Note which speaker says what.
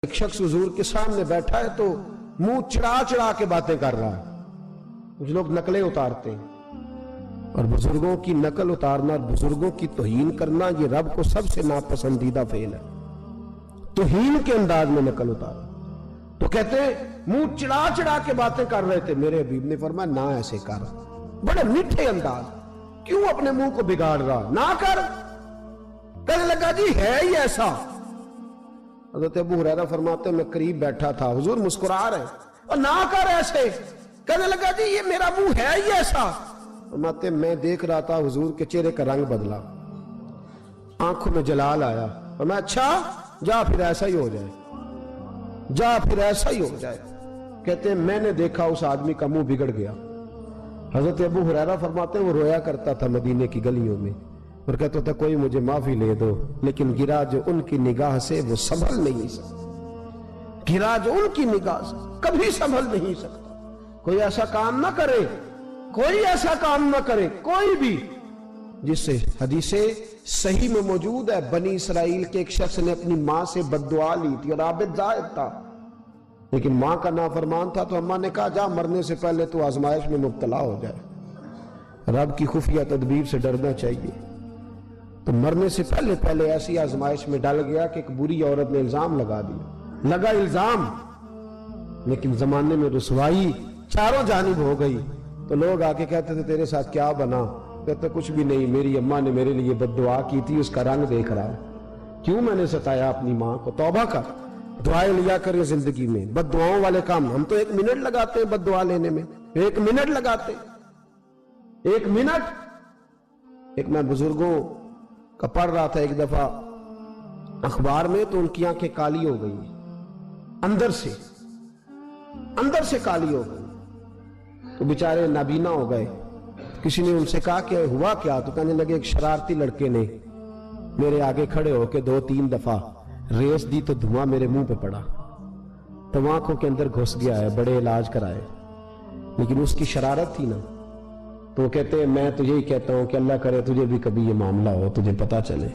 Speaker 1: ایک شخص حضور کے سامنے بیٹھا ہے تو منہ چڑھا چڑھا کے باتیں کر رہا ہے. کچھ لوگ نقلیں اتارتے ہیں اور بزرگوں کی نقل اتارنا اور بزرگوں کی توہین کرنا یہ رب کو سب سے ناپسندیدہ فعل ہے. توہین کے انداز میں نقل اتارا تو کہتے ہیں منہ چڑھا چڑھا کے باتیں کر رہے تھے. میرے حبیب نے فرمایا نہ ایسے کر, بڑے میٹھے انداز, کیوں اپنے منہ کو بگاڑ رہا, نہ کر. کہنے لگا جی ہے ہی ایسا. حضرت ابو ہریرہ فرماتے ہیں میں قریب بیٹھا تھا, حضور مسکرا رہے اور نہ کر ایسے. کہنے لگا جی یہ میرا منہ ہے ہی ایسا. فرماتے ہیں میں دیکھ رہا تھا حضور کے چہرے کا رنگ بدلا, آنکھوں میں جلال آیا, اور میں اچھا جا پھر ایسا ہی ہو جائے, جا پھر ایسا ہی ہو جائے. کہتے ہیں میں نے دیکھا اس آدمی کا منہ بگڑ گیا. حضرت ابو ہریرہ فرماتے ہیں وہ رویا کرتا تھا مدینے کی گلیوں میں اور کہتا تھا کوئی مجھے معافی لے دو, لیکن گرا جو ان کی نگاہ سے وہ سنبھل نہیں سکتا. گرا جو ان کی نگاہ سے کبھی سنبھل نہیں سکتا. کوئی ایسا کام نہ کرے, کوئی ایسا کام نہ کرے, کوئی بھی, جس سے حدیث صحیح میں موجود ہے بنی اسرائیل کے ایک شخص نے اپنی ماں سے بد دعا لی تھی اور عابد زاہد تھا, لیکن ماں کا نافرمان تھا تو اماں نے کہا جا مرنے سے پہلے تو آزمائش میں مبتلا ہو جائے. رب کی خفیہ تدبیر سے ڈرنا چاہیے. تو مرنے سے پہلے ایسی آزمائش میں ڈال گیا کہ ایک بری عورت نے الزام لگا دیا. لگا الزام, لیکن زمانے میں رسوائی چاروں جانب ہو گئی. تو لوگ آ کے کہتے تھے تیرے ساتھ کیا بنا؟ کہتے کچھ بھی نہیں, میری اماں نے میرے لیے بد دعا کی تھی, اس کا رنگ دیکھ رہا ہے. کیوں میں نے ستایا اپنی ماں کو؟ توبہ کر, دعائیں لیا کریں زندگی میں. بد دعاؤں والے کام ہم تو 1 منٹ لگاتے ہیں بد دعا لینے میں, 1 منٹ لگاتے, 1 منٹ. ایک میں بزرگوں کا پڑھ رہا تھا ایک دفعہ اخبار میں, تو ان کی آنکھیں کالی ہو گئی, اندر سے کالی ہو گئی, تو بیچارے نابینا ہو گئے. کسی نے ان سے کہا کہ ہوا کیا؟ تو کہنے لگے ایک شرارتی لڑکے نے میرے آگے کھڑے ہو کے 2-3 دفعہ ریس دی تو دھواں میرے منہ پہ پڑا, تو آنکھوں کے اندر گھس گیا ہے, بڑے علاج کرائے, لیکن اس کی شرارت تھی نا. تو وہ کہتے ہیں میں تو یہی کہتا ہوں کہ اللہ کرے تجھے بھی کبھی یہ معاملہ ہو, تجھے پتا چلے.